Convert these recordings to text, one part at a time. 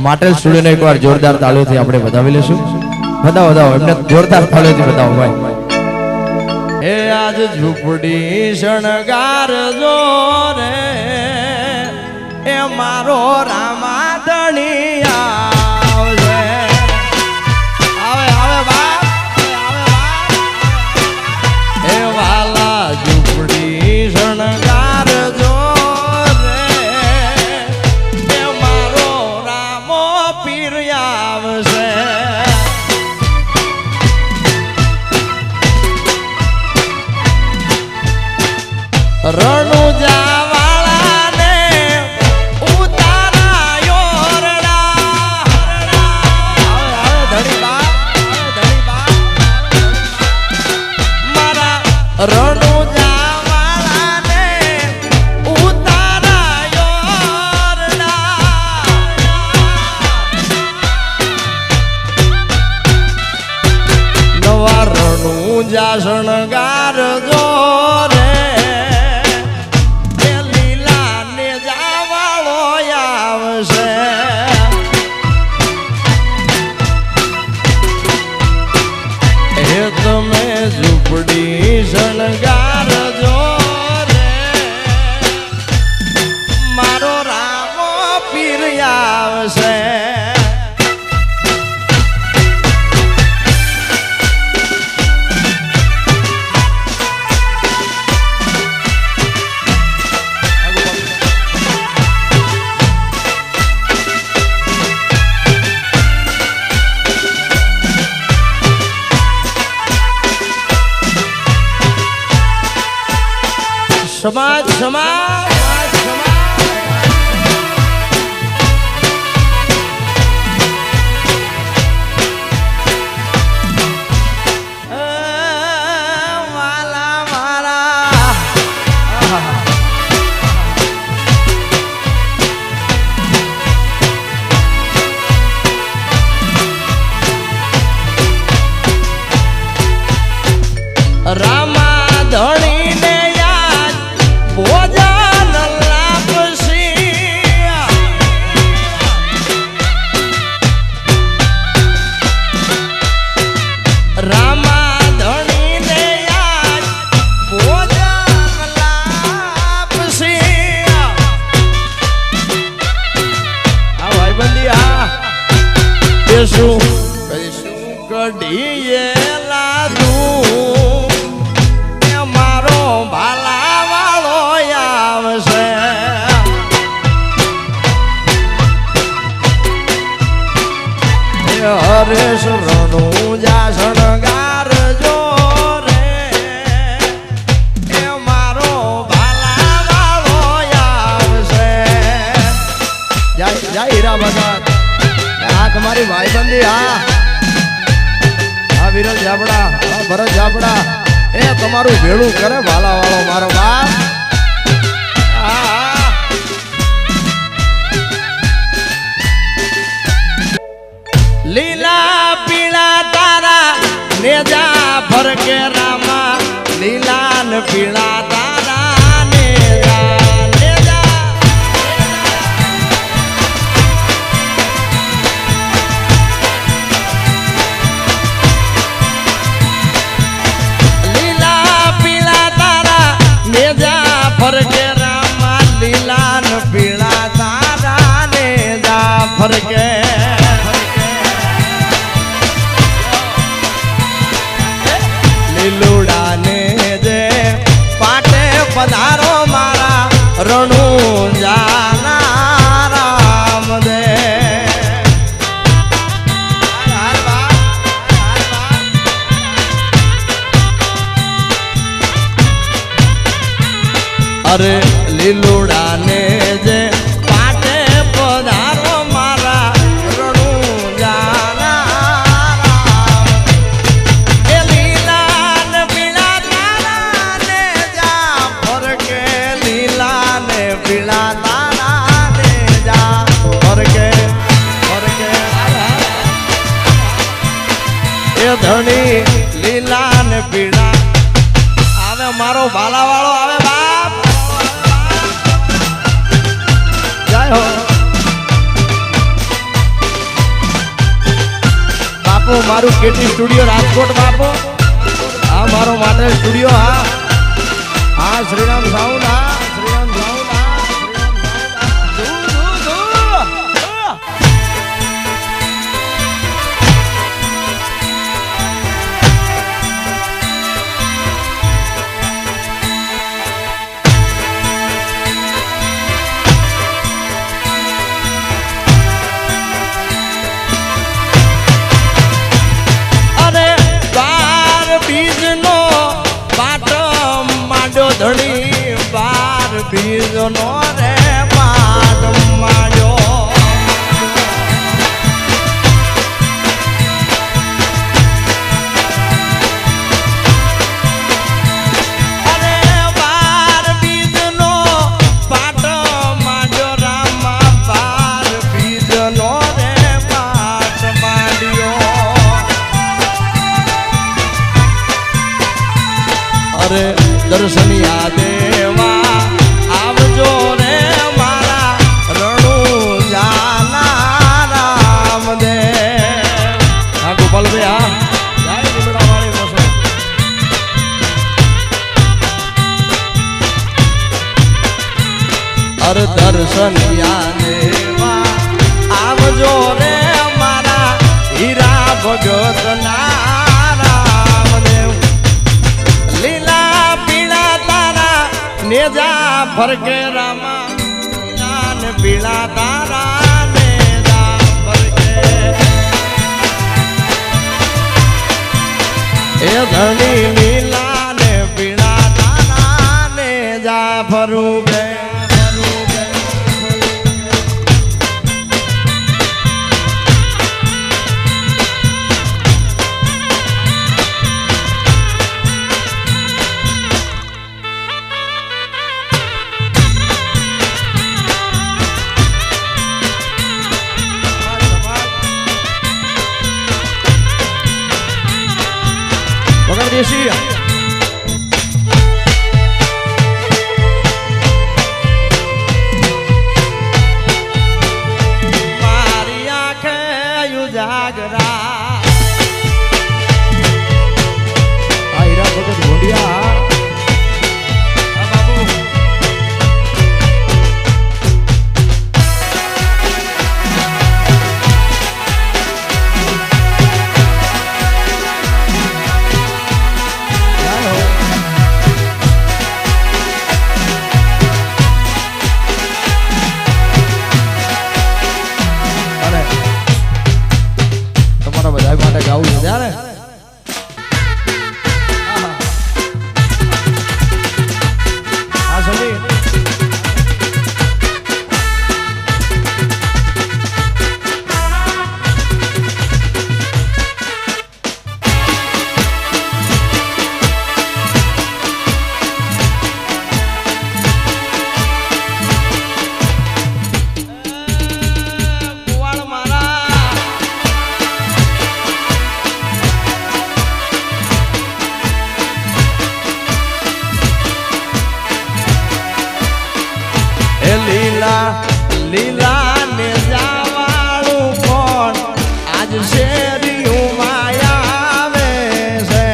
માટેલ સ્ટુડિયોને એકવાર જોરદાર તાળીઓથી આપણે વધાવી લેશું. વધાવો વધાવો એમને જોરદાર તાળીઓથી વધાવો ભાઈ. હે આજ ઝૂંપડી શણગારજો રે એ મારો રામાધણી આવશે. આવે આવે બાપ હે વાલા ઝૂંપડી શણગારજો રણુજા વાળાને ઉતારાયો ધણી બાપ મારા રણુજા વાળાને ઉતારાયો નવા રણુજા શણગારજો તમે ઝૂંપડી શણગારજો રે મારો રામો પીર આવશે. સમાજ સમાજ વાલા મારા રામા ધણીને ભોજન લાપસી રામા ધણીને યાદ ભોજન લાપસી. આ ભાઈબંધી આ શું કઢીએ લાદું મારો ભાલા વાળો આવશે. હરેશ રણુજા શણગારજો રે એ મારો ભાલા વાળો આવશે. જય હીરા ભગત આ તમારી ભાઈબંધી હા વિરલ જાબડા ભરત જાબડા એ તમારું ભેળું કરે ભાલા વાળો મારો બાપ. લીલા પીળા તારા નેજા ફરકે રામા લીલા ને પીળા તારા નેજા ફરકે રામા લીલા ને પીળા તારા ને જા ફરકે લીલુડા ને જે પાટે પધારો મારા રણુજા રામ દે. અરે લીલુડા ને જે પાટે પધારો મારા રણુજા રામ એ લીલા ને પીળા તારા ને જા ફરકે લીલા ને પીળા તારા ને જા ફરકે ફરકે એ ધણી લીલા ને પીળા આવે મારો ભાલા વાળો આવે બાપ. જય હો બાપુ મારું કેટી સ્ટુડિયો રાજકોટ બાપુ આ મારો માટે સ્ટુડિયો હા શ્રીરામ સાઉન્ડ શ્રીરામ સાઉન્ડ ધણી બાર બીજો નો રે પાટ માર્યો અરે બાર બીજો નો પાટ માર્યો રામા બાર બીજો નો રે પાટ માર્યો અરે દર્શનિયા દેવા આવજો રે મારા રણુ જાના રામદેવ હા ગોપાલભાઈ જય લીમડા વાળી બસો અરે દર્શનિયા દેવા આવજો રે મારા હીરા ભગત ના नेजा फरके रामा नान पीला तारा नेजा फरके ए धनी नीला ने पीला तारा नेजा फरुगे देशी मारी आंखें उजागरा आयरा भगत भोंडिया ગાવું છે ત્યારે હા સંદીપ લીલા લીલા ને જાવાળું કોણ આજ શેરીયું માયા આવે છે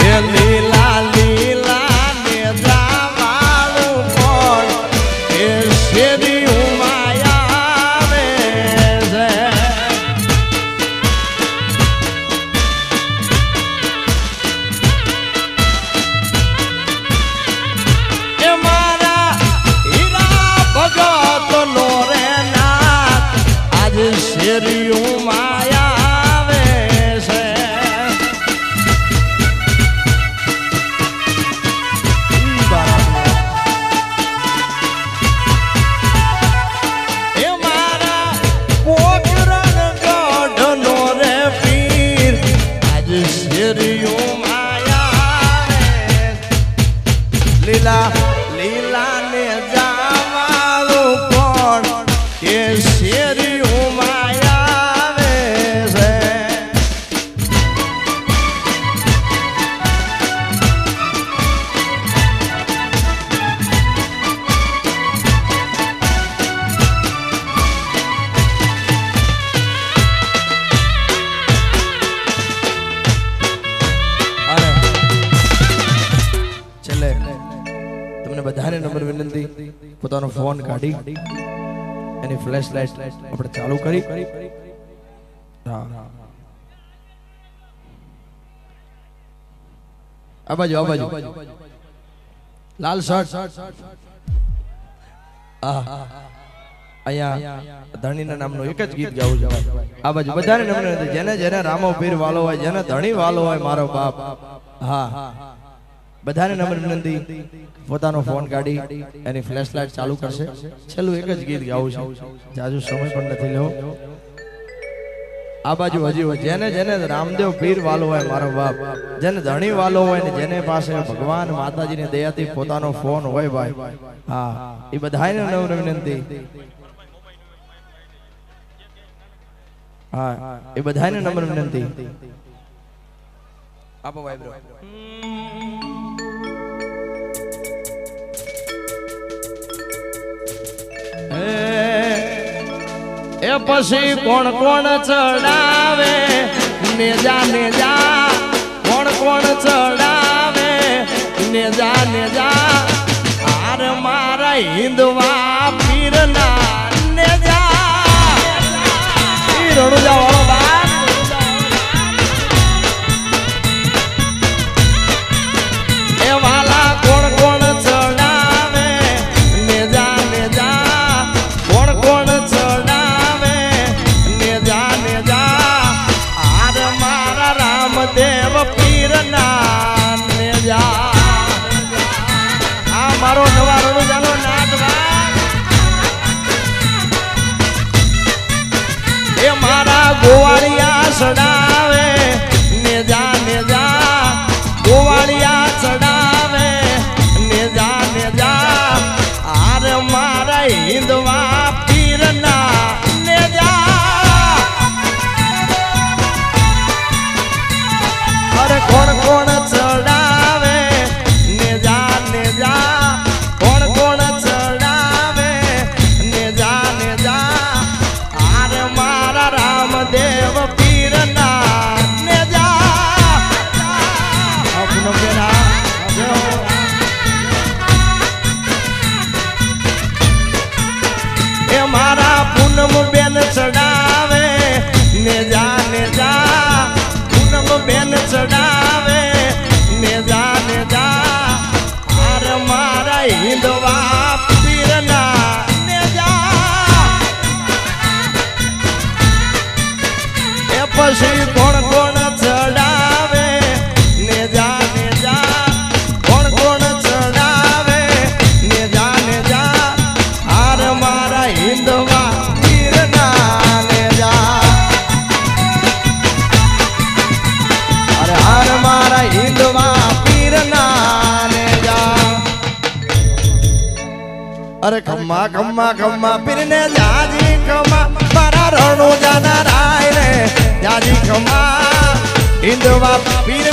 એ લીલા લીલા ને જાવાળું કોણ એ શેરીયું માયા આવે છે શેરીયું માયા આવે છે એ મારા પોકરણ ગઢનો રે પીર આજ શેરીયું માયા આવે લીલા લીલા ને જાવાળું કોણ કે શેરીયું બધાને નમ્ર વિનંતી પોતાનો ફોન કાઢી એની ફ્લેશ લાઇટ આપણે ચાલુ કરી હા આ બાજુ લાલ શર્ટ અહીંયા ધણીના નામનું એક જ ગીત ગાવું છે આ બાજુ બધાને નમ્ર વિનંતી જેને જેને રામો પીર વાલો હોય જેને ધણી વાલો હોય મારો બાપ હા બધાને નમ્ર વિનંતી પોતાનો ફોન કાઢી એની ફ્લેશ લાઇટ ચાલુ કરશે છેલ્લું એક જ ગીત ગાવું છે જાજુ સમય પણ નથી લેવો આ બાજુ હજી જેને જેને રામદેવ પીર વાલો હોય મારો બાપ જેને ધણી વાલો હોય ને જેને પાસે ભગવાન માતાજીની દયાથી પોતાનો ફોન હોય ભાઈ હા એ બધાને નમ્ર વિનંતી હા એ બધાને નમ્ર વિનંતી આપો ભાઈ બ્રો એ પછી કોણ કોણ ચડાવે નેજા નેજા કોણ કોણ ચડાવે નેજા નેજા આર મારા હિન્દવા પીરના નેજા રણુજા વાળો બાપ એ વાલા કોણ કોણ ચડાવે નેજા નેજા કોણ કોણ ચડાવે નેજા નેજા આર મારા રામદેવ પીરના નેજા આ મારો નવા રણુજાનો નાદ એ મારા ગોવાળિયા ચડાવે નેજા નેજા ગોવાળિયા ચડાવે નેજા નેજા આર મારા હિન્દવા પીરના નેજા અરે કોણ કોણ ચડાવે નેજા નેજા કોણ કોણ ચડાવે નેજા નેજા આર મારા રામદેવ પીરના નેજા આપનો બેના એ મારા પૂનમ બેન ચડાવે નેજા નેજા પૂનમ બેન ચડાવે નેજા નેજા આર મારા હિન્દવા પીરના નેજા એ પછી કોણ કોણ ચડાવે નેજા નેજા કોણ કોણ ચડાવે નેજા નેજા આર મારા હિન્દવા પીરના નેજા અરે આર મારા હિન્દવા પીરના નેજા અરે ખમ્મા ખમ્મા ખમ્મા પીરને જાજી ખમ્મા મારા રણુજાના રાય રે જાજી ખમ્મા હિન્દવા પીર